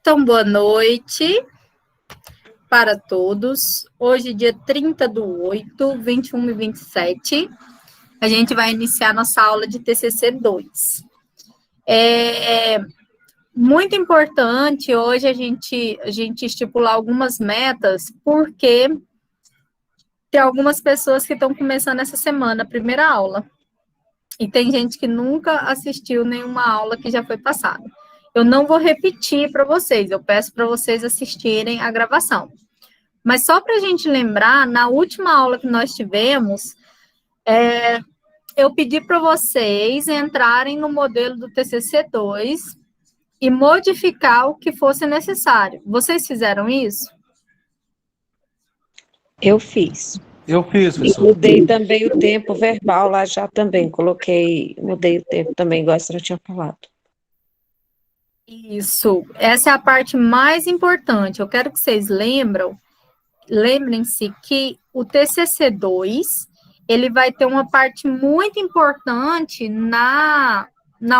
Então, boa noite para todos. Hoje, dia 30/8, 21 e 27, a gente vai iniciar nossa aula de TCC 2. É muito importante hoje a gente estipular algumas metas, porque tem algumas pessoas que estão começando essa semana a primeira aula. E tem gente que nunca assistiu nenhuma aula que já foi passada. Eu não vou repetir para vocês, eu peço para vocês assistirem a gravação. Mas só para a gente lembrar, na última aula que nós tivemos, eu pedi para vocês entrarem no modelo do TCC2 e modificar o que fosse necessário. Vocês fizeram isso? Eu fiz. Eu fiz, E professor. mudei também o tempo verbal lá já também, mudei o tempo também, igual a senhora tinha falado. Isso, essa é a parte mais importante. Eu quero que vocês lembrem-se que o TCC2, ele vai ter uma parte muito importante na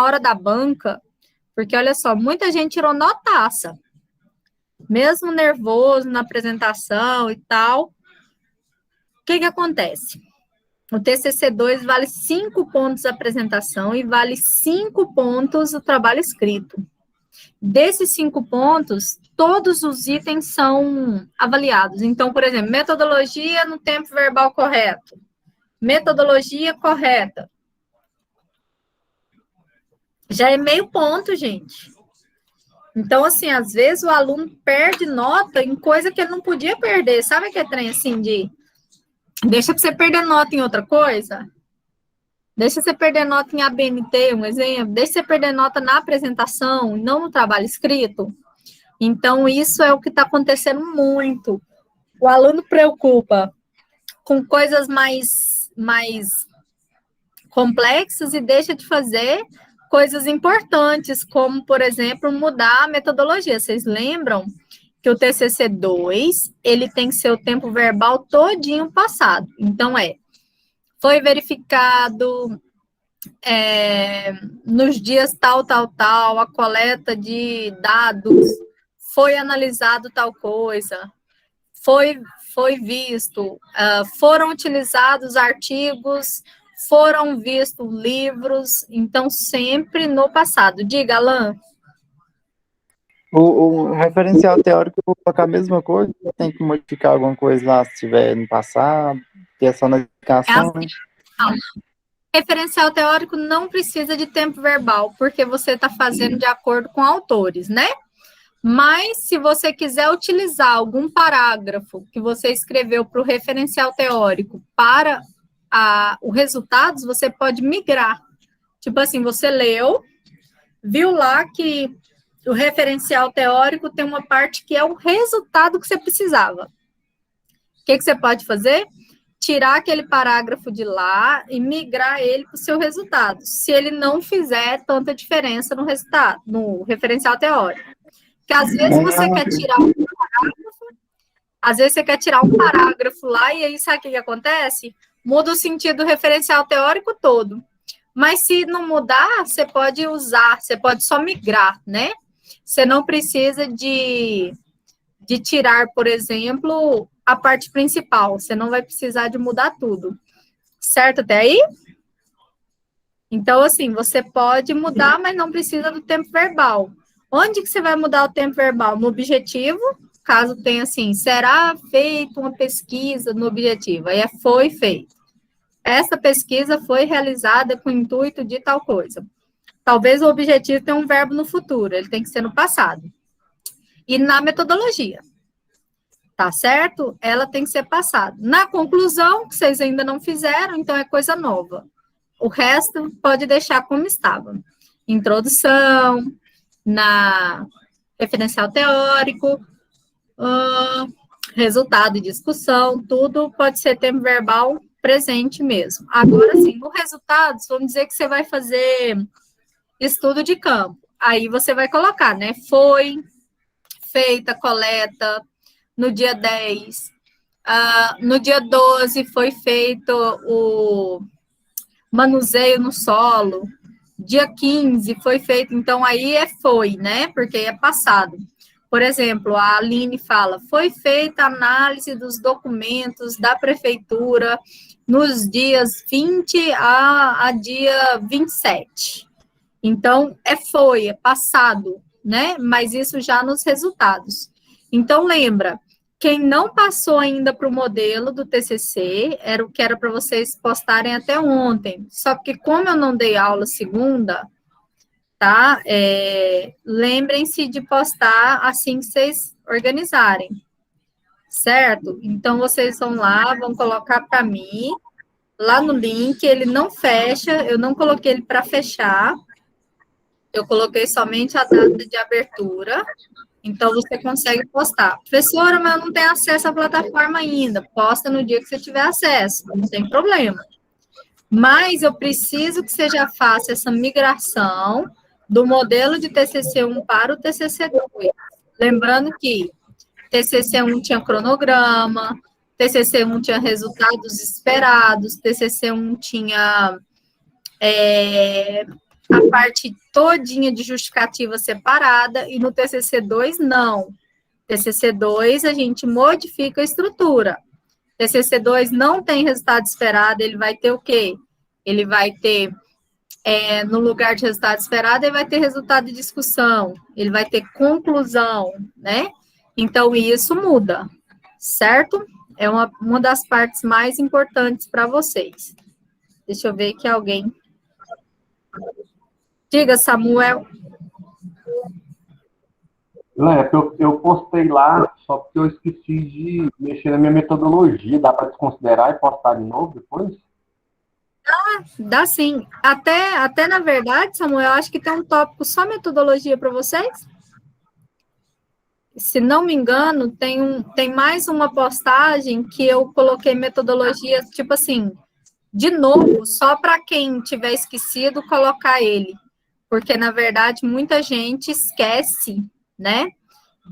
hora da banca, porque olha só, muita gente tirou notaça, mesmo nervoso na apresentação e tal. O que acontece? O TCC2 vale 5 pontos a apresentação e vale 5 pontos o trabalho escrito. Desses 5 pontos, todos os itens são avaliados. Então, por exemplo, metodologia no tempo verbal correto. Metodologia correta. Já é meio ponto, gente. Então, assim, às vezes o aluno perde nota em coisa que ele não podia perder. Sabe aquele trem assim de... Deixa você perder nota em outra coisa? Deixa você perder nota em ABNT, um exemplo. Deixa você perder nota na apresentação, não no trabalho escrito. Então, isso é o que está acontecendo muito. O aluno preocupa com coisas mais complexas e deixa de fazer coisas importantes, como, por exemplo, mudar a metodologia. Vocês lembram que o TCC2, ele tem que ser o tempo verbal todinho passado. Então, foi verificado nos dias tal, a coleta de dados, foi analisado tal coisa, foi visto, foram utilizados artigos, foram vistos livros, então sempre no passado. Diga, Alan. O referencial teórico, eu vou colocar a mesma coisa, tem que modificar alguma coisa lá se estiver no passado, que é só na explicação, né? Referencial teórico não precisa de tempo verbal, porque você está fazendo de acordo com autores, né? Mas, se você quiser utilizar algum parágrafo que você escreveu para o referencial teórico para os resultados, você pode migrar. Tipo assim, você leu, viu lá que o referencial teórico tem uma parte que é o resultado que você precisava. O que você pode fazer? Tirar aquele parágrafo de lá e migrar ele para o seu resultado, se ele não fizer tanta diferença no resultado, no referencial teórico. Porque às vezes você quer tirar um parágrafo, lá e aí sabe o que acontece? Muda o sentido do referencial teórico todo. Mas se não mudar, você pode usar, você pode só migrar, né? Você não precisa de tirar, por exemplo, a parte principal. Você não vai precisar de mudar tudo. Certo até aí? Então, assim, você pode mudar, mas não precisa do tempo verbal. Onde que você vai mudar o tempo verbal? No objetivo, caso tenha assim, será feita uma pesquisa no objetivo. Aí foi feito. Essa pesquisa foi realizada com o intuito de tal coisa. Talvez o objetivo tenha um verbo no futuro, ele tem que ser no passado. E na metodologia, tá certo? Ela tem que ser passada. Na conclusão, que vocês ainda não fizeram, então é coisa nova. O resto pode deixar como estava. Introdução, na referencial teórico, resultado e discussão, tudo pode ser tempo verbal presente mesmo. Agora, sim, no resultados, vamos dizer que você vai fazer estudo de campo. Aí você vai colocar, né? Foi feita a coleta no dia 10. No dia 12 foi feito o manuseio no solo. Dia 15 foi feito, então aí foi, né? Porque é passado. Por exemplo, a Aline fala, foi feita a análise dos documentos da prefeitura nos dias 20 a dia 27. Então, é passado, né? Mas isso já nos resultados. Então, lembra, quem não passou ainda para o modelo do TCC, era o que era para vocês postarem até ontem. Só que como eu não dei aula segunda, tá? Lembrem-se de postar assim que vocês organizarem, certo? Então, vocês vão lá, vão colocar para mim, lá no link, ele não fecha, eu não coloquei ele para fechar, eu coloquei somente a data de abertura, então você consegue postar. Professora, mas eu não tenho acesso à plataforma ainda, posta no dia que você tiver acesso, não tem problema. Mas eu preciso que você já faça essa migração do modelo de TCC1 para o TCC2. Lembrando que TCC1 tinha cronograma, TCC1 tinha resultados esperados, TCC1 tinha a parte todinha de justificativa separada, e no TCC2 não. TCC2 a gente modifica a estrutura. TCC2 não tem resultado esperado, ele vai ter o quê? Ele vai ter, no lugar de resultado esperado, ele vai ter resultado de discussão, ele vai ter conclusão, né? Então, isso muda, certo? É uma das partes mais importantes para vocês. Deixa eu ver que alguém... Diga, Samuel. Eu postei lá, só porque eu esqueci de mexer na minha metodologia. Dá para desconsiderar e postar de novo depois? Dá sim. Até na verdade, Samuel, acho que tem um tópico só metodologia para vocês. Se não me engano, tem mais uma postagem que eu coloquei metodologia, tipo assim, de novo, só para quem tiver esquecido, colocar ele. Porque, na verdade, muita gente esquece, né,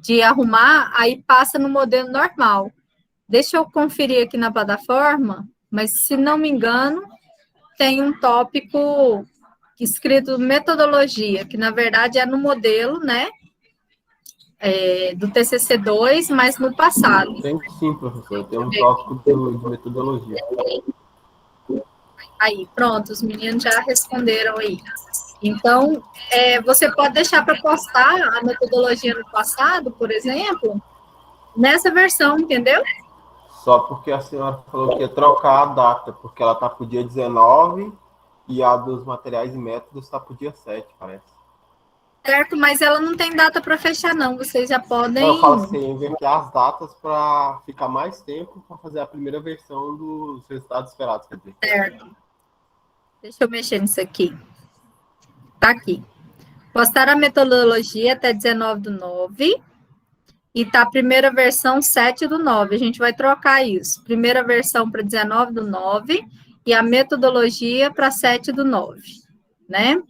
de arrumar, aí passa no modelo normal. Deixa eu conferir aqui na plataforma, mas, se não me engano, tem um tópico escrito metodologia, que, na verdade, é no modelo, né, do TCC2, mas no passado. Tem sim, professor, tem um tópico de metodologia. Aí, pronto, os meninos já responderam aí. Então, você pode deixar para postar a metodologia no passado, por exemplo, nessa versão, entendeu? Só porque a senhora falou que ia trocar a data, porque ela está para o dia 19 e a dos materiais e métodos está para o dia 7, parece. Certo, mas ela não tem data para fechar, não. Vocês já podem... Eu falo assim, inverter as datas para ficar mais tempo para fazer a primeira versão dos resultados esperados. Quer dizer. Certo. Deixa eu mexer nisso aqui. Tá aqui. Postar a metodologia até 19/9 e tá a primeira versão 7/9. A gente vai trocar isso. Primeira versão para 19/9 e a metodologia para 7/9, né?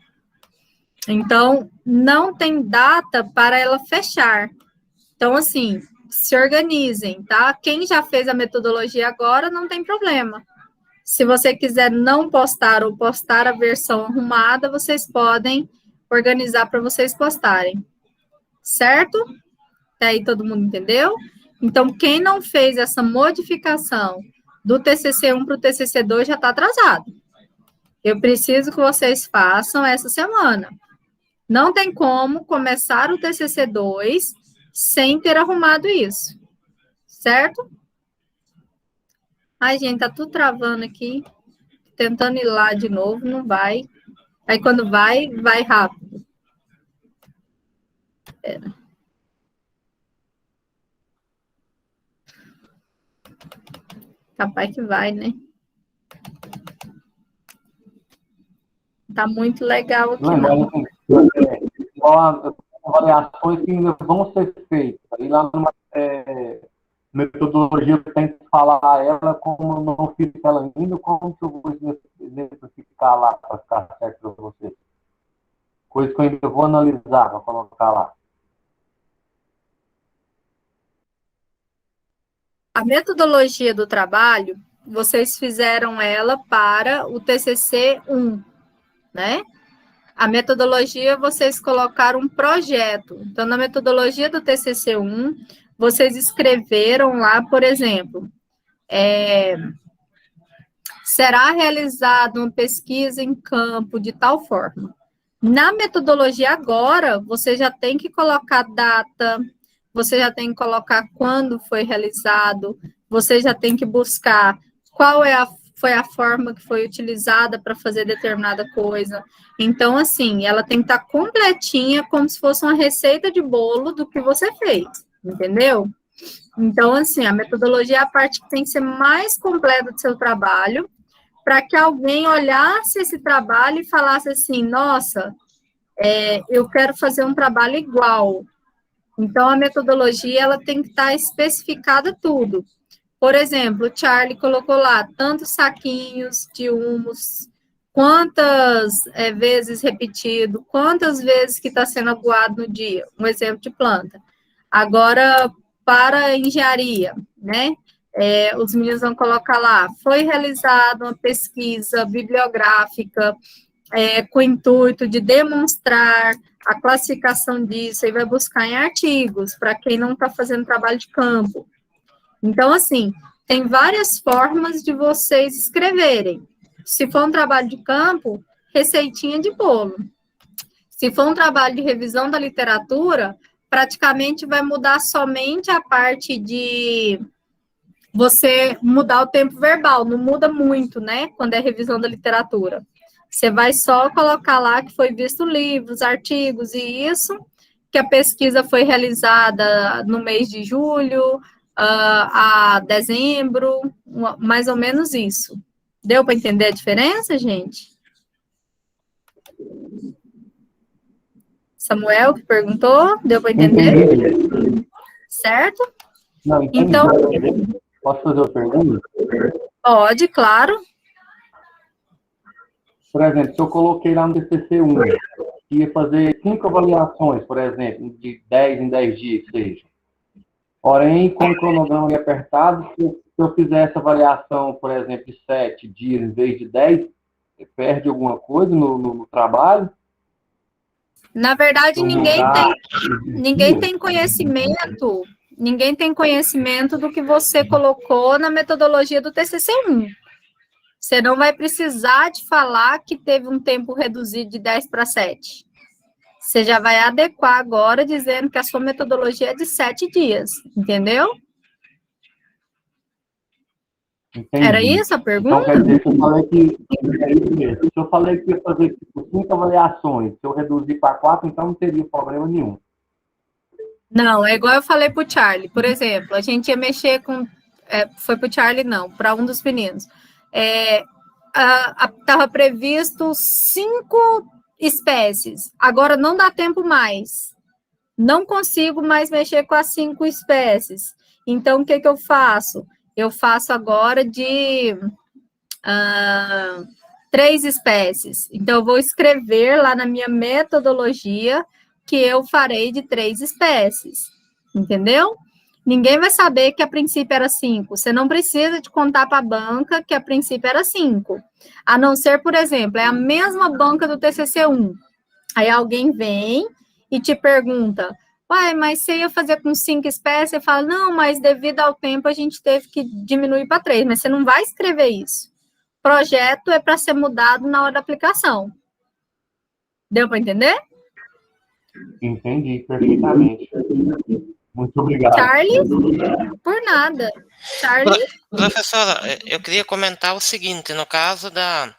Então, não tem data para ela fechar. Então, assim, se organizem, tá? Quem já fez a metodologia agora, não tem problema. Se você quiser não postar ou postar a versão arrumada, vocês podem organizar para vocês postarem. Certo? Até aí todo mundo entendeu? Então, quem não fez essa modificação do TCC1 para o TCC2 já está atrasado. Eu preciso que vocês façam essa semana. Não tem como começar o TCC2 sem ter arrumado isso. Certo? Ai, gente, tá tudo travando aqui. Tentando ir lá de novo, não vai. Aí, quando vai, vai rápido. Espera. Capaz que vai, né? Tá muito legal aqui, não. Avaliações que ainda vão ser feitas. Aí lá numa metodologia tem que falar a ela como eu não fiz ela ainda, como que eu vou identificar lá para ficar certo para você. Coisa que eu ainda vou analisar para colocar lá. A metodologia do trabalho, vocês fizeram ela para o TCC1, né? A metodologia, vocês colocaram um projeto. Então, na metodologia do TCC1, vocês escreveram lá, por exemplo, será realizada uma pesquisa em campo de tal forma. Na metodologia agora, você já tem que colocar data, você já tem que colocar quando foi realizado, você já tem que buscar qual foi a forma que foi utilizada para fazer determinada coisa. Então, assim, ela tem que estar completinha, como se fosse uma receita de bolo do que você fez, entendeu? Então, assim, a metodologia é a parte que tem que ser mais completa do seu trabalho, para que alguém olhasse esse trabalho e falasse assim, nossa, eu quero fazer um trabalho igual. Então, a metodologia, ela tem que estar especificada tudo. Por exemplo, o Charlie colocou lá tantos saquinhos de humus, quantas vezes repetido, quantas vezes que está sendo aguado no dia, um exemplo de planta. Agora, para a engenharia, né? Os meninos vão colocar lá, foi realizada uma pesquisa bibliográfica com o intuito de demonstrar a classificação disso, e vai buscar em artigos, para quem não está fazendo trabalho de campo. Então, assim, tem várias formas de vocês escreverem. Se for um trabalho de campo, receitinha de bolo. Se for um trabalho de revisão da literatura, praticamente vai mudar somente a parte de você mudar o tempo verbal, não muda muito, né, quando é revisão da literatura. Você vai só colocar lá que foi visto livros, artigos e isso, que a pesquisa foi realizada no mês de julho, a dezembro, mais ou menos isso. Deu para entender a diferença, gente? Samuel, que perguntou, deu para entender? Entendi. Certo? Não, entendi. Então, posso fazer uma pergunta? Pode, claro. Por exemplo, se eu coloquei lá no TCC1, que ia fazer 5 avaliações, por exemplo, de 10 em 10 dias, que seja. Porém, com o cronograma apertado, se eu fizer essa avaliação, por exemplo, de 7 dias em vez de 10, perde alguma coisa no trabalho? Na verdade, ninguém tem conhecimento do que você colocou na metodologia do TCC1. Você não vai precisar de falar que teve um tempo reduzido de 10 para 7. Você já vai adequar agora, dizendo que a sua metodologia é de 7 dias, entendeu? Entendi. Era isso a pergunta? Então, quer dizer, se eu falei que é isso mesmo. Se eu falei que ia fazer 5 avaliações, se eu reduzir para 4, então não teria problema nenhum. Não, é igual eu falei para o Charlie. Por exemplo, a gente ia mexer com... foi para o Charlie, não, para um dos meninos. Estava previsto 5 espécies. Agora não dá tempo mais. Não consigo mais mexer com as 5 espécies. Então, o que eu faço? Eu faço agora de 3 espécies. Então, eu vou escrever lá na minha metodologia que eu farei de 3 espécies. Entendeu? Ninguém vai saber que a princípio era 5. Você não precisa de contar para a banca que a princípio era 5. A não ser, por exemplo, é a mesma banca do TCC1. Aí alguém vem e te pergunta, uai, mas você ia fazer com 5 espécies? Você fala, não, mas devido ao tempo a gente teve que diminuir para 3. Mas você não vai escrever isso. Projeto é para ser mudado na hora da aplicação. Deu para entender? Entendi perfeitamente. Muito obrigado. Charlie? Por nada. Charlie? Professora, eu queria comentar o seguinte, no caso da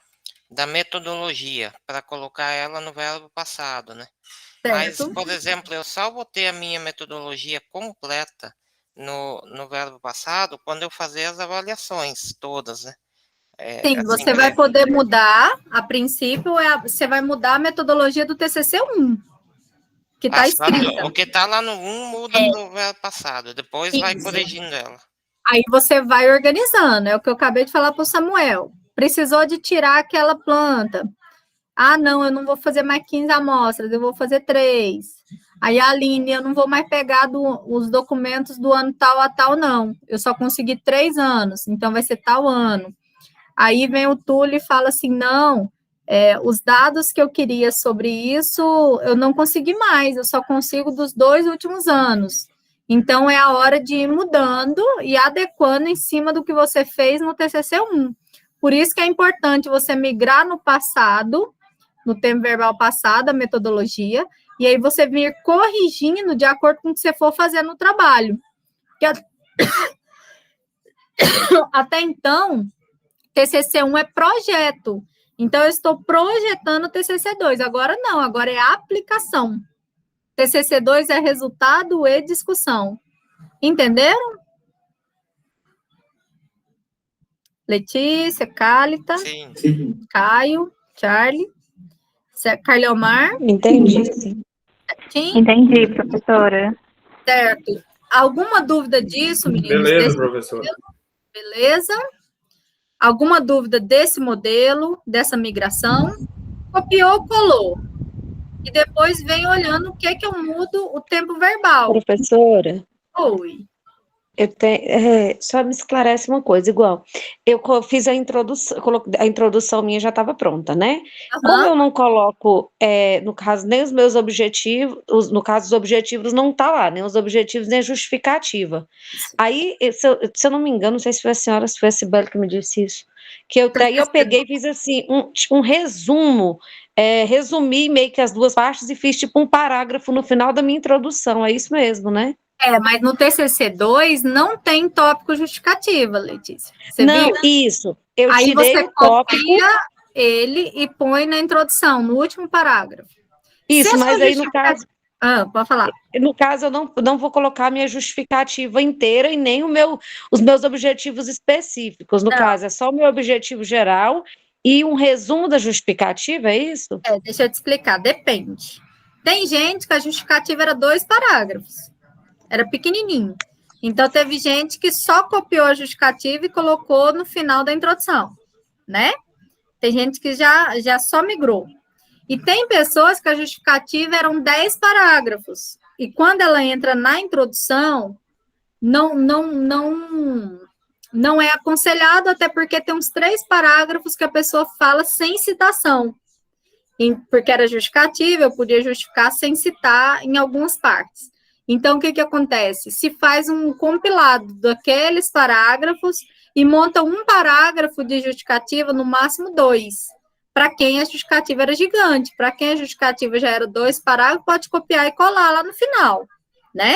metodologia, para colocar ela no verbo passado, né? Mas, Certo. por exemplo, eu só vou ter a minha metodologia completa no verbo passado quando eu fazer as avaliações todas, né? Sim, você vai poder mudar, a princípio, você vai mudar a metodologia do TCC1. Que está escrita. O que está lá no 1 muda para o verbo passado, depois vai corrigindo ela. Aí você vai organizando, é o que eu acabei de falar para o Samuel. Precisou de tirar aquela planta. Ah, não, eu não vou fazer mais 15 amostras, eu vou fazer 3. Aí a Aline, eu não vou mais pegar os documentos do ano tal a tal, não. Eu só consegui 3 anos, então vai ser tal ano. Aí vem o Túlio e fala assim, não, Os dados que eu queria sobre isso, eu não consegui mais, eu só consigo dos 2 últimos anos. Então, é a hora de ir mudando e adequando em cima do que você fez no TCC1. Por isso que é importante você migrar no passado, no tempo verbal passado, a metodologia, e aí você vir corrigindo de acordo com o que você for fazer no trabalho. Até então, TCC1 é projeto. Então, eu estou projetando TCC2. Agora não, agora é aplicação. TCC2 é resultado e discussão. Entenderam? Letícia, Cálita, Sim. Caio, Charlie, Carliomar. Entendi, sim. Sim? Entendi, professora. Certo. Alguma dúvida disso, meninos? Beleza, professora. Beleza? Alguma dúvida desse modelo, dessa migração? Copiou, colou. E depois vem olhando o que eu mudo o tempo verbal. Professora, Oi. eu tenho, só me esclarece uma coisa, igual, eu fiz a introdução minha já estava pronta, né? Como eu não coloco, no caso, nem os meus objetivos, no caso, os objetivos não tá lá, nem os objetivos, nem a justificativa. Aí, se eu não me engano, não sei se foi a senhora, se foi a Cibele que me disse isso, que daí eu peguei e fiz assim, um resumo, resumi meio que as duas partes e fiz tipo um parágrafo no final da minha introdução, é isso mesmo, né? Mas no TCC2 não tem tópico justificativa, Letícia. Você não, viu? Isso. Eu Aí tirei você o tópico. copia ele e põe na introdução, no último parágrafo. Isso, mas aí no caso. Pode falar. No caso, eu não vou colocar a minha justificativa inteira e nem os meus objetivos específicos. No caso, é só o meu objetivo geral e um resumo da justificativa, é isso? Deixa eu te explicar, depende. Tem gente que a justificativa era 2 parágrafos. Era pequenininho. Então, teve gente que só copiou a justificativa e colocou no final da introdução, né? Tem gente que já só migrou. E tem pessoas que a justificativa eram 10 parágrafos. E quando ela entra na introdução, não é aconselhado, até porque tem uns 3 parágrafos que a pessoa fala sem citação. Porque era justificativa, eu podia justificar sem citar em algumas partes. Então, o que acontece? Se faz um compilado daqueles parágrafos e monta um parágrafo de justificativa, no máximo 2. Para quem a justificativa era gigante. Para quem a justificativa já era 2 parágrafos, pode copiar e colar lá no final, né?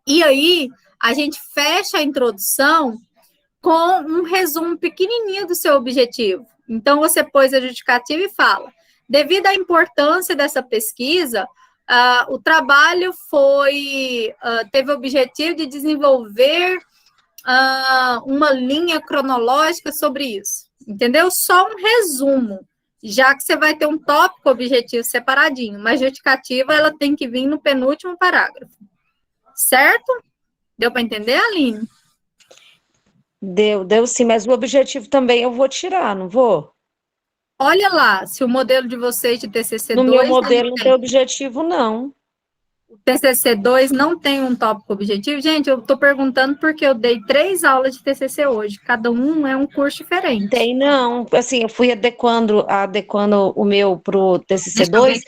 E aí, a gente fecha a introdução com um resumo pequenininho do seu objetivo. Então, você pôs a justificativa e fala, devido à importância dessa pesquisa, o trabalho teve o objetivo de desenvolver uma linha cronológica sobre isso, entendeu? Só um resumo, já que você vai ter um tópico objetivo separadinho, mas a justificativa ela tem que vir no penúltimo parágrafo, certo? Deu para entender, Aline? Deu sim, mas o objetivo também eu vou tirar, não vou? Olha lá, se o modelo de vocês de TCC2... No meu modelo não tem objetivo, não. O TCC2 não tem um tópico objetivo? Gente, eu estou perguntando porque eu dei 3 aulas de TCC hoje. Cada um é um curso diferente. Tem, não. Assim, eu fui adequando o meu para o TCC2,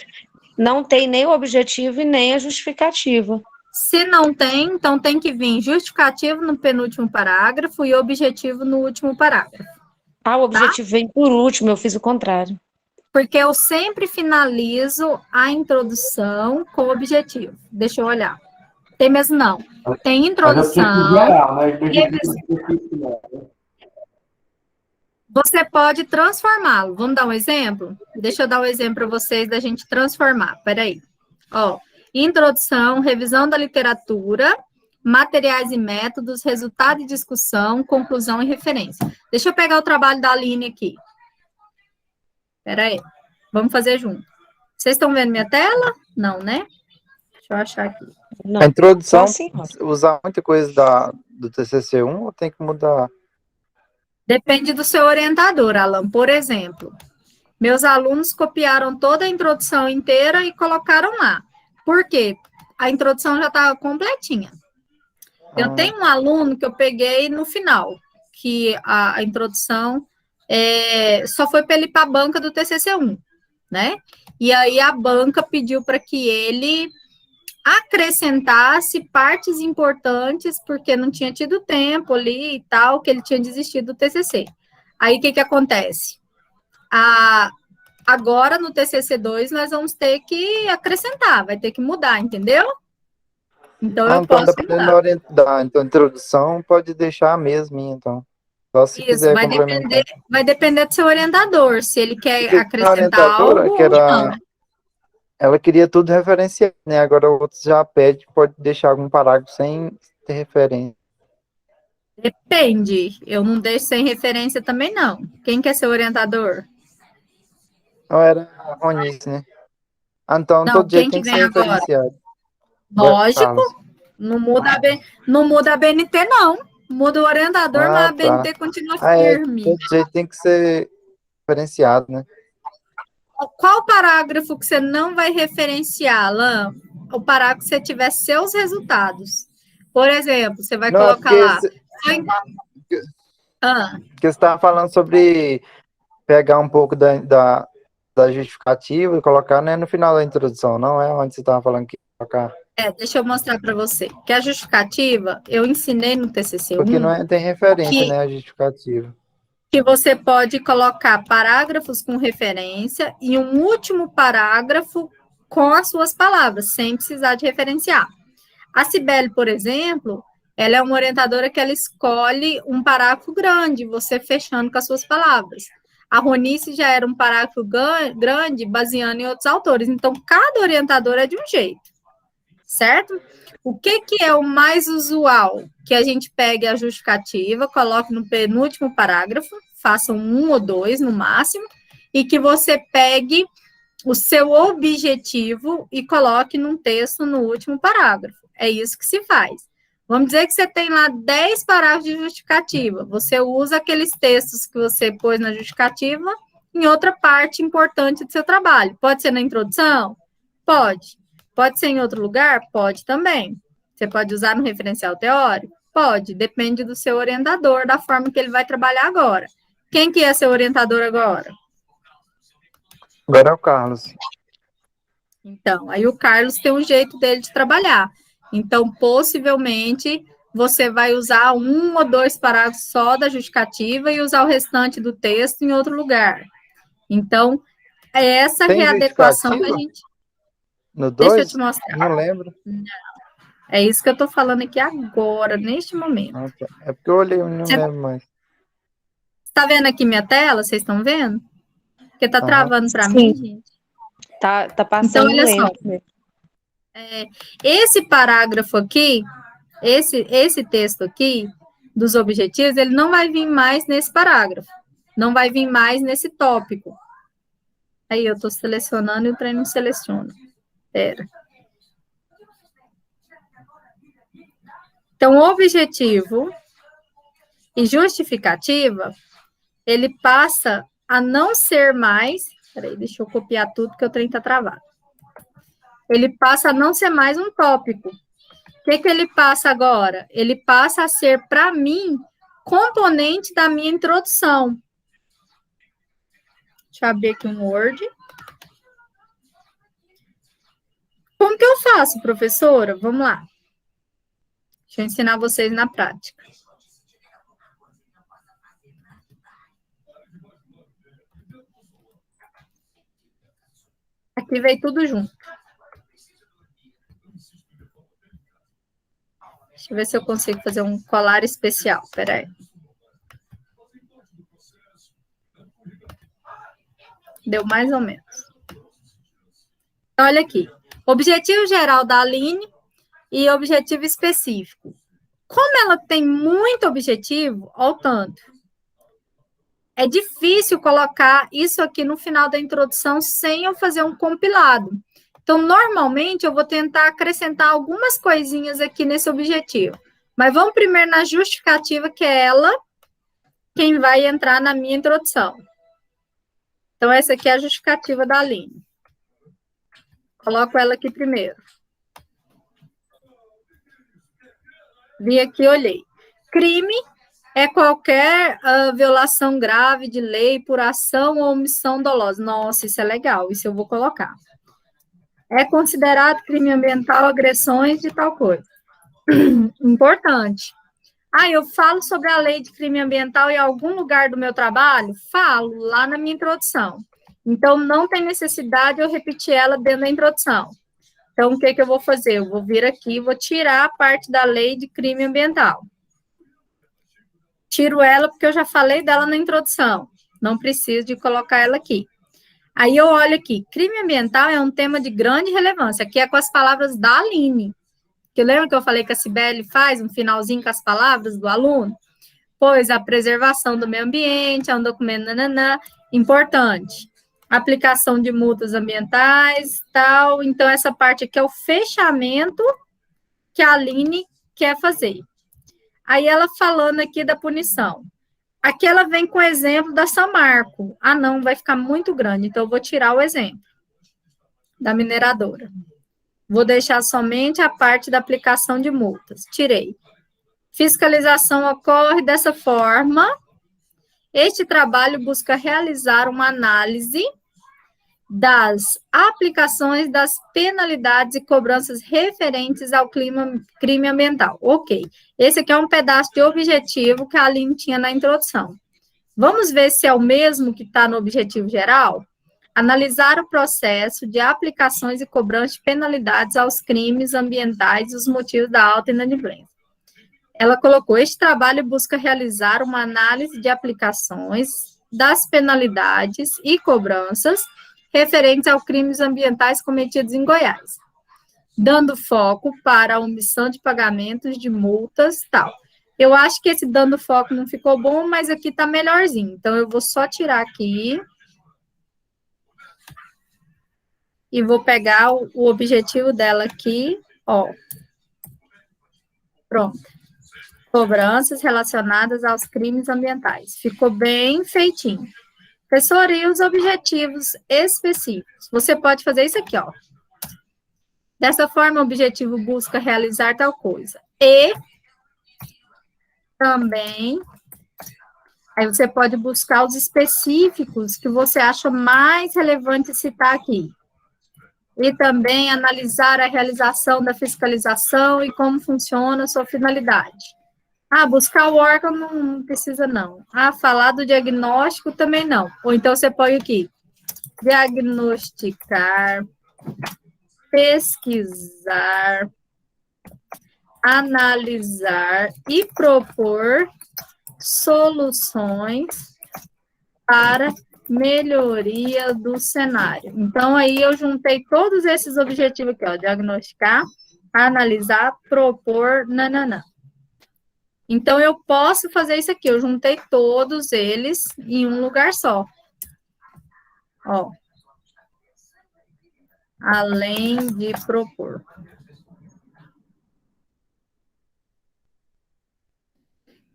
não tem nem o objetivo e nem a justificativa. Se não tem, então tem que vir justificativo no penúltimo parágrafo e objetivo no último parágrafo. O objetivo vem por último, eu fiz o contrário. Porque eu sempre finalizo a introdução com o objetivo. Deixa eu olhar. Tem mesmo não. Tem introdução. Geral, né? Você pode transformá-lo. Vamos dar um exemplo? Deixa eu dar um exemplo para vocês da gente transformar. Peraí. Introdução, revisão da literatura, materiais e métodos, resultado e discussão, conclusão e referência. Deixa eu pegar o trabalho da Aline aqui. Espera aí. Vamos fazer junto. Vocês estão vendo minha tela? Não, né? Deixa eu achar aqui. Não. A introdução, usar muita coisa do TCC1 ou tem que mudar? Depende do seu orientador, Alan. Por exemplo, meus alunos copiaram toda a introdução inteira e colocaram lá. Por quê? A introdução já estava completinha. Eu tenho um aluno que eu peguei no final, que a introdução só foi para ele ir para a banca do TCC1, né? E aí a banca pediu para que ele acrescentasse partes importantes, porque não tinha tido tempo ali e tal, que ele tinha desistido do TCC. Aí, o que acontece? Agora, no TCC2, nós vamos ter que acrescentar, vai ter que mudar, entendeu? Então, eu então posso dependendo da mudar. orientação, então, introdução, pode deixar a mesma, então. Só se Isso, quiser complementar. vai depender do seu orientador, se ele quer Porque a acrescentar orientadora, algo que ou não. era, ela queria tudo referenciado, né? Agora outros já pede, pode deixar algum parágrafo sem ter referência. Depende, eu não deixo sem referência também, não. Quem quer ser orientador? Não era a Ronice, né? Então, Não, todo jeito quem que tem que vem ser agora? referenciado. Lógico, Carlos. não muda a BNT, não. Muda o orientador, mas a Tá. BNT continua De firme. todo jeito tem que ser referenciado, né? Qual parágrafo que você não vai referenciar, Alain? O parágrafo que você tiver seus resultados. Por exemplo, você vai Não, é colocar porque, lá. porque você estava falando sobre pegar um pouco da justificativa e colocar, né, no final da introdução, não é onde você estava falando que ia colocar. Deixa eu mostrar para você. Que a justificativa, eu ensinei no Porque não TCC1 tem referência, que, né, a justificativa. que você pode colocar parágrafos com referência e um último parágrafo com as suas palavras, sem precisar de referenciar. A Cibele, por exemplo, ela é uma orientadora que ela escolhe um parágrafo grande, você fechando com as suas palavras. A Ronice já era um parágrafo grande, baseando em outros autores. Então, cada orientador é de um jeito, certo? O que é o mais usual? Que a gente pegue a justificativa, coloque no penúltimo parágrafo, faça um ou dois no máximo, e que você pegue o seu objetivo e coloque num texto no último parágrafo. É isso que se faz. Vamos dizer que você tem lá 10 parágrafos de justificativa. Você usa aqueles textos que você pôs na justificativa em outra parte importante do seu trabalho. Pode ser na introdução? Pode. Pode ser em outro lugar? Pode também. Você pode usar no referencial teórico? Pode. Depende do seu orientador, da forma que ele vai trabalhar agora. Quem que é seu orientador agora? Agora é o Carlos. Então, aí o Carlos tem um jeito dele de trabalhar. Então, possivelmente, você vai usar um ou dois parágrafos só da justificativa e usar o restante do texto em outro lugar. Então, é essa Tem readequação que a justificativa? gente... No Deixa eu 2? te mostrar. Não lembro. É isso que eu estou falando aqui agora, neste momento. Tá. É porque eu olhei, eu não Você lembro mais. está vendo aqui minha tela? Vocês estão vendo? Porque está travando para mim, gente. Tá Então, passando olha só. lento. Esse parágrafo aqui, esse texto aqui, dos objetivos, ele não vai vir mais nesse parágrafo. Não vai vir mais nesse tópico. Aí, eu estou selecionando e o trem não seleciona. Espera. Então, objetivo e justificativa, ele passa a não ser mais... Peraí, deixa eu copiar tudo, que o trem está travado. Ele passa a não ser mais um tópico. O que ele passa agora? Ele passa a ser, para mim, componente da minha introdução. Deixa eu abrir aqui um Word. Como que eu faço, professora? Vamos lá. Deixa eu ensinar vocês na prática. Aqui veio tudo junto. Deixa eu ver se eu consigo fazer um colar especial. Espera aí. Deu mais ou menos. Olha aqui. Objetivo geral da Aline e objetivo específico. Como ela tem muito objetivo, olha o tanto. É difícil colocar isso aqui no final da introdução sem eu fazer um compilado. Então, normalmente, eu vou tentar acrescentar algumas coisinhas aqui nesse objetivo. Mas vamos primeiro na justificativa, que é ela quem vai entrar na minha introdução. Então, essa aqui é a justificativa da Aline. Coloco ela aqui primeiro. Vim aqui, olhei. Crime É qualquer violação grave de lei por ação ou omissão dolosa. Nossa, isso é legal, isso eu vou colocar. É considerado crime ambiental agressões de tal coisa. Importante. Eu falo sobre a lei de crime ambiental em algum lugar do meu trabalho? Falo, lá na minha introdução. Então, não tem necessidade de eu repetir ela dentro da introdução. Então, o que eu vou fazer? Eu vou vir aqui, vou tirar a parte da lei de crime ambiental. Tiro ela porque eu já falei dela na introdução. Não preciso de colocar ela aqui. Aí eu olho aqui. Crime ambiental é um tema de grande relevância. Aqui é com as palavras da Aline. Que lembra que eu falei que a Cibele faz um finalzinho com as palavras do aluno? Pois a preservação do meio ambiente é um documento importante. Aplicação de multas ambientais, tal. Então, essa parte aqui é o fechamento que a Aline quer fazer. Aí, ela falando aqui da punição. Aqui ela vem com o exemplo da Samarco. Não, vai ficar muito grande, então eu vou tirar o exemplo da mineradora. Vou deixar somente a parte da aplicação de multas. Tirei. Fiscalização ocorre dessa forma. Este trabalho busca realizar uma análise das aplicações das penalidades e cobranças referentes ao crime ambiental. Ok. Esse aqui é um pedaço de objetivo que a Aline tinha na introdução. Vamos ver se é o mesmo que está no objetivo geral? Analisar o processo de aplicações e cobranças de penalidades aos crimes ambientais e os motivos da alta inadimplência. Ela colocou, este trabalho busca realizar uma análise de aplicações das penalidades e cobranças referentes aos crimes ambientais cometidos em Goiás, dando foco para a omissão de pagamentos de multas, tal. Eu acho que esse dando foco não ficou bom, mas aqui está melhorzinho. Então, eu vou só tirar aqui e vou pegar o objetivo dela aqui, ó. Pronto. Cobranças relacionadas aos crimes ambientais. Ficou bem feitinho. Professor, e os objetivos específicos? Você pode fazer isso aqui, ó. Dessa forma, o objetivo busca realizar tal coisa. E também, aí você pode buscar os específicos que você acha mais relevante citar aqui. E também analisar a realização da fiscalização e como funciona a sua finalidade. Buscar o órgão não precisa, não. Falar do diagnóstico também não. Ou então você põe aqui, diagnosticar, pesquisar, analisar e propor soluções para melhoria do cenário. Então, aí eu juntei todos esses objetivos aqui, ó, diagnosticar, analisar, propor, nananã. Então, eu posso fazer isso aqui, eu juntei todos eles em um lugar só. Ó. Além de propor.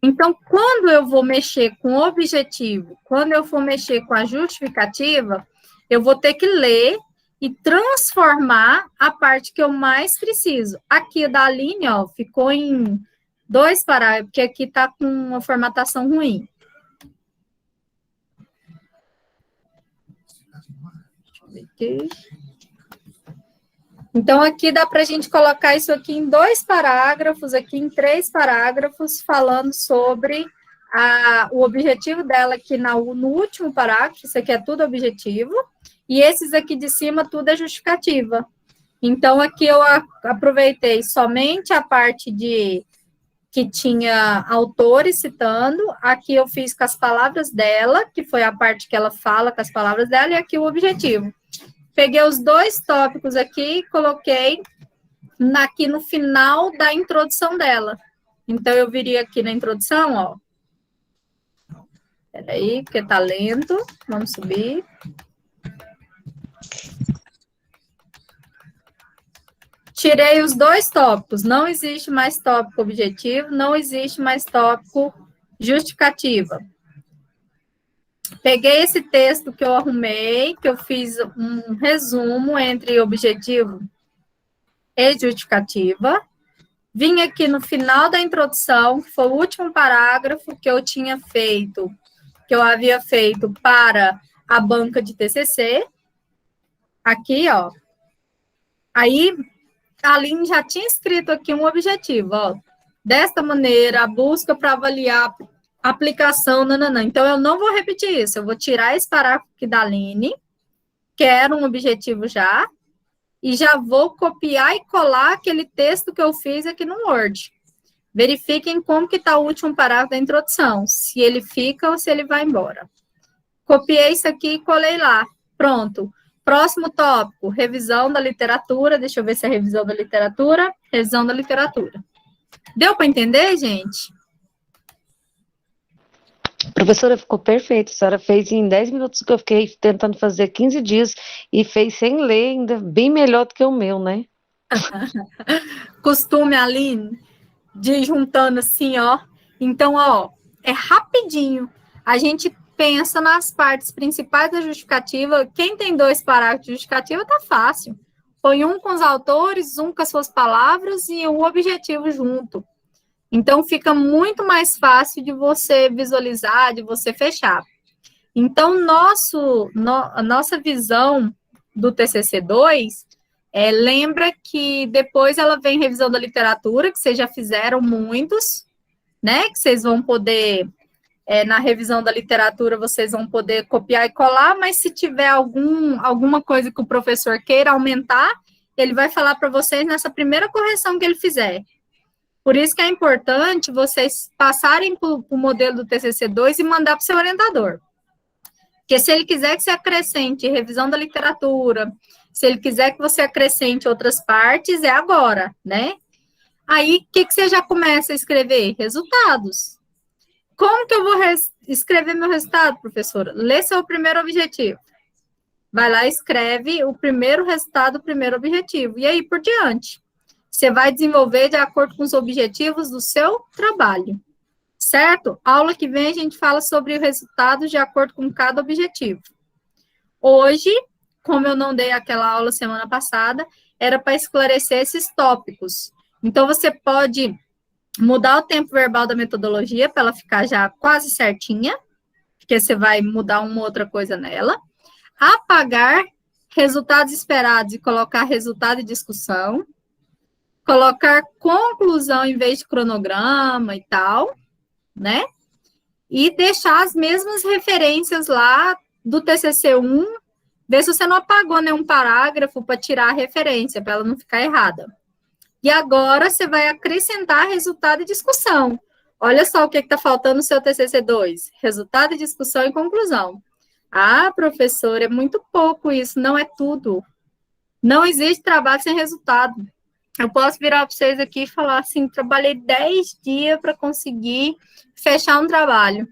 Então, quando eu vou mexer com o objetivo, quando eu for mexer com a justificativa, eu vou ter que ler e transformar a parte que eu mais preciso. Aqui da Aline, ó, ficou em 2 parágrafos, porque aqui está com uma formatação ruim. Deixa eu ver aqui. Então, aqui dá para a gente colocar isso aqui em 2 parágrafos, aqui em 3 parágrafos, falando sobre o objetivo dela aqui no último parágrafo, isso aqui é tudo objetivo, e esses aqui de cima tudo é justificativa. Então, aqui eu aproveitei somente a parte que tinha autores citando, aqui eu fiz com as palavras dela, que foi a parte que ela fala com as palavras dela, e aqui o objetivo. Peguei os 2 tópicos aqui e coloquei aqui no final da introdução dela. Então, eu viria aqui na introdução, ó. Peraí, porque tá lento. Vamos subir. Tirei os 2 tópicos. Não existe mais tópico objetivo, não existe mais tópico justificativa. Peguei esse texto que eu arrumei, que eu fiz um resumo entre objetivo e justificativa. Vim aqui no final da introdução, que foi o último parágrafo que eu tinha feito, que eu havia feito para a banca de TCC. Aqui, ó. Aí, a Aline já tinha escrito aqui um objetivo, ó. Desta maneira, a busca para avaliar a aplicação, nananã. Então, eu não vou repetir isso, eu vou tirar esse parágrafo aqui da Aline, que era um objetivo já, e já vou copiar e colar aquele texto que eu fiz aqui no Word. Verifiquem como que está o último parágrafo da introdução, se ele fica ou se ele vai embora. Copiei isso aqui e colei lá. Pronto. Próximo tópico, revisão da literatura. Deixa eu ver se é revisão da literatura. Revisão da literatura. Deu para entender, gente? Professora, ficou perfeito. A senhora fez em 10 minutos o que eu fiquei tentando fazer 15 dias e fez sem ler, ainda bem melhor do que o meu, né? Costume, Aline, de ir juntando assim, ó. Então, ó, é rapidinho. A gente pensa nas partes principais da justificativa. Quem tem 2 parágrafos de justificativa, tá fácil. Põe um com os autores, um com as suas palavras e o objetivo junto. Então, fica muito mais fácil de você visualizar, de você fechar. Então, a nossa visão do TCC2 lembra que depois ela vem revisão da literatura, que vocês já fizeram muitos, né? Que vocês vão poder, na revisão da literatura, vocês vão poder copiar e colar, mas se tiver alguma coisa que o professor queira aumentar, ele vai falar para vocês nessa primeira correção que ele fizer. Por isso que é importante vocês passarem para o modelo do TCC2 e mandar para o seu orientador. Porque se ele quiser que você acrescente revisão da literatura, se ele quiser que você acrescente outras partes, é agora, né? Aí, o que você já começa a escrever? Resultados. Como que eu vou escrever meu resultado, professora? Lê seu primeiro objetivo. Vai lá e escreve o primeiro resultado, o primeiro objetivo. E aí, por diante. Você vai desenvolver de acordo com os objetivos do seu trabalho, certo? Aula que vem a gente fala sobre o resultado de acordo com cada objetivo. Hoje, como eu não dei aquela aula semana passada, era para esclarecer esses tópicos. Então, você pode mudar o tempo verbal da metodologia para ela ficar já quase certinha, porque você vai mudar uma outra coisa nela. Apagar resultados esperados e colocar resultado e discussão. Colocar conclusão em vez de cronograma e tal, né? E deixar as mesmas referências lá do TCC1, ver se você não apagou nenhum parágrafo para tirar a referência, para ela não ficar errada. E agora você vai acrescentar resultado e discussão. Olha só o que está faltando no seu TCC2. Resultado, discussão e conclusão. Ah, professor, é muito pouco isso, não é tudo. Não existe trabalho sem resultado. Eu posso virar para vocês aqui e falar assim, trabalhei 10 dias para conseguir fechar um trabalho.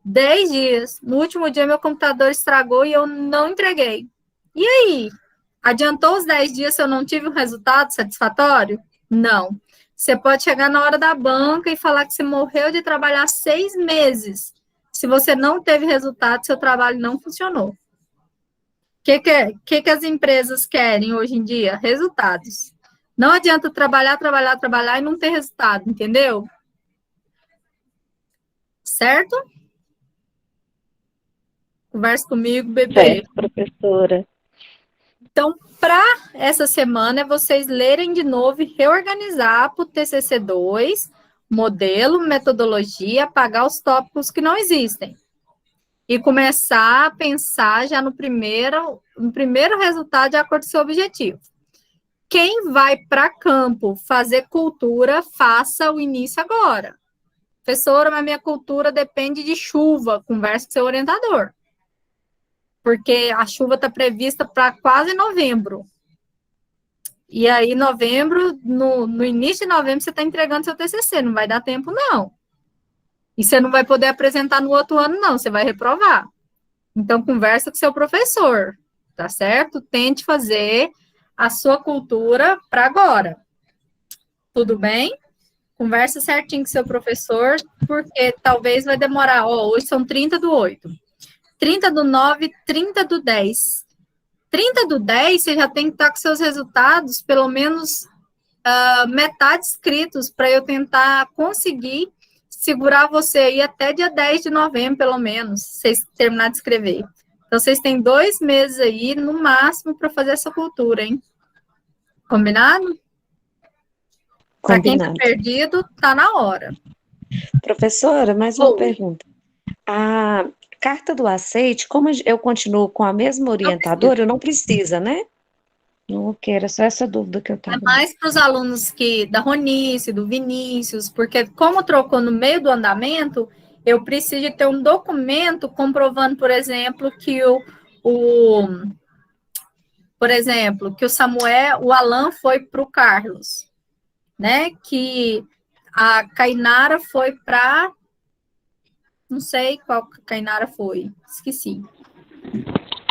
10 dias. No último dia, meu computador estragou e eu não entreguei. E aí? Adiantou os 10 dias se eu não tive um resultado satisfatório? Não. Você pode chegar na hora da banca e falar que você morreu de trabalhar 6 meses. Se você não teve resultado, seu trabalho não funcionou. O que as empresas querem hoje em dia? Resultados. Não adianta trabalhar e não ter resultado, entendeu? Certo? Conversa comigo, bebê. Certo, professora. Então, para essa semana, é vocês lerem de novo e reorganizar para o TCC2, modelo, metodologia, apagar os tópicos que não existem. E começar a pensar já no primeiro resultado de acordo com o seu objetivo. Quem vai para campo fazer cultura, faça o início agora. Professora, mas minha cultura depende de chuva. Converse com seu orientador. Porque a chuva está prevista para quase novembro. E aí, novembro, no início de novembro, você está entregando seu TCC. Não vai dar tempo, não. E você não vai poder apresentar no outro ano, não. Você vai reprovar. Então, conversa com seu professor. Tá certo? Tente fazer a sua cultura para agora. Tudo bem? Conversa certinho com seu professor, porque talvez vai demorar. Hoje são 30/8. 30/9, 30/10. 30/10, você já tem que estar com seus resultados, pelo menos metade inscritos para eu tentar conseguir segurar você aí até dia 10 de novembro, pelo menos, vocês terminarem de escrever. Então, vocês têm 2 meses aí, no máximo, para fazer essa cultura, hein? Combinado? Para quem está perdido, tá na hora. Professora, mais uma pergunta. A carta do aceite, como eu continuo com a mesma orientadora, não precisa, né? Não quero, só essa dúvida que eu estava. É mais para os alunos da Ronice, do Vinícius, porque como trocou no meio do andamento, eu preciso de ter um documento comprovando, por exemplo, que o Samuel, o Alan foi para o Carlos, né? Que a Cainara foi para... Não sei qual que a Cainara foi, esqueci.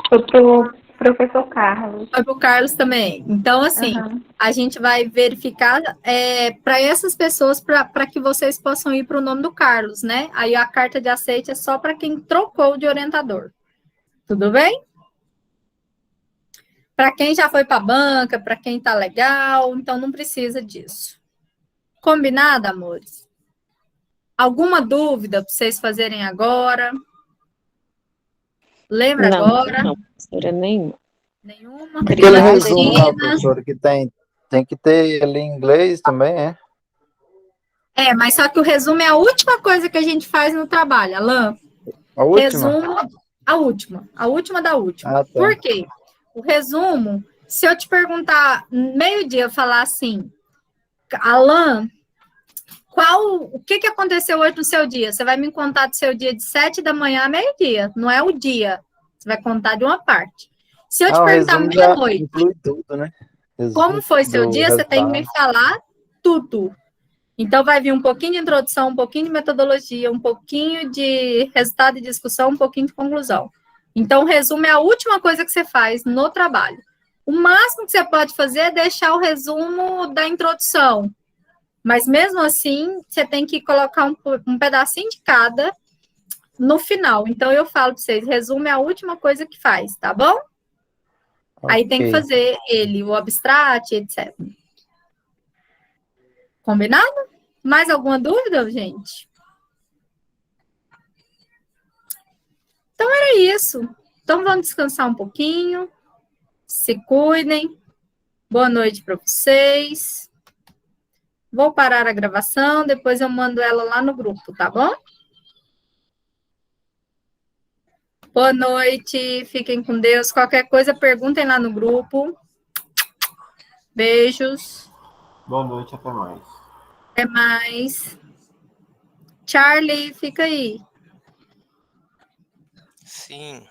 Foi pro professor Carlos. Foi para o Carlos também. Então, assim, a gente vai verificar para essas pessoas, para que vocês possam ir para o nome do Carlos, né? Aí a carta de aceite é só para quem trocou de orientador. Tudo bem? Para quem já foi para a banca, para quem tá legal, então não precisa disso. Combinado, amores? Alguma dúvida para vocês fazerem agora? Lembra agora? Não, professora, nenhuma. Nenhuma? Aquele resumo lá, professora, que tem que ter ele em inglês também, é? Mas só que o resumo é a última coisa que a gente faz no trabalho, Alan. A última? Resumo, a última da última. Ah, tá. Por quê? O resumo, se eu te perguntar meio-dia, eu falar assim, Alan, o que aconteceu hoje no seu dia? Você vai me contar do seu dia de 7 da manhã a meio-dia, não é o dia. Você vai contar de uma parte. Se eu te perguntar meia-noite, inclui tudo, né? Como foi seu dia, você tem que me falar tudo. Então, vai vir um pouquinho de introdução, um pouquinho de metodologia, um pouquinho de resultado de discussão, um pouquinho de conclusão. Então, o resumo é a última coisa que você faz no trabalho. O máximo que você pode fazer é deixar o resumo da introdução. Mas, mesmo assim, você tem que colocar um pedacinho de cada no final. Então, eu falo para vocês, resumo é a última coisa que faz, tá bom? Okay. Aí tem que fazer o abstract, etc. Combinado? Mais alguma dúvida, gente? Então, era isso. Então, vamos descansar um pouquinho. Se cuidem. Boa noite para vocês. Vou parar a gravação, depois eu mando ela lá no grupo, tá bom? Boa noite, fiquem com Deus. Qualquer coisa, perguntem lá no grupo. Beijos. Boa noite, até mais. Até mais. Charlie, fica aí. Sim.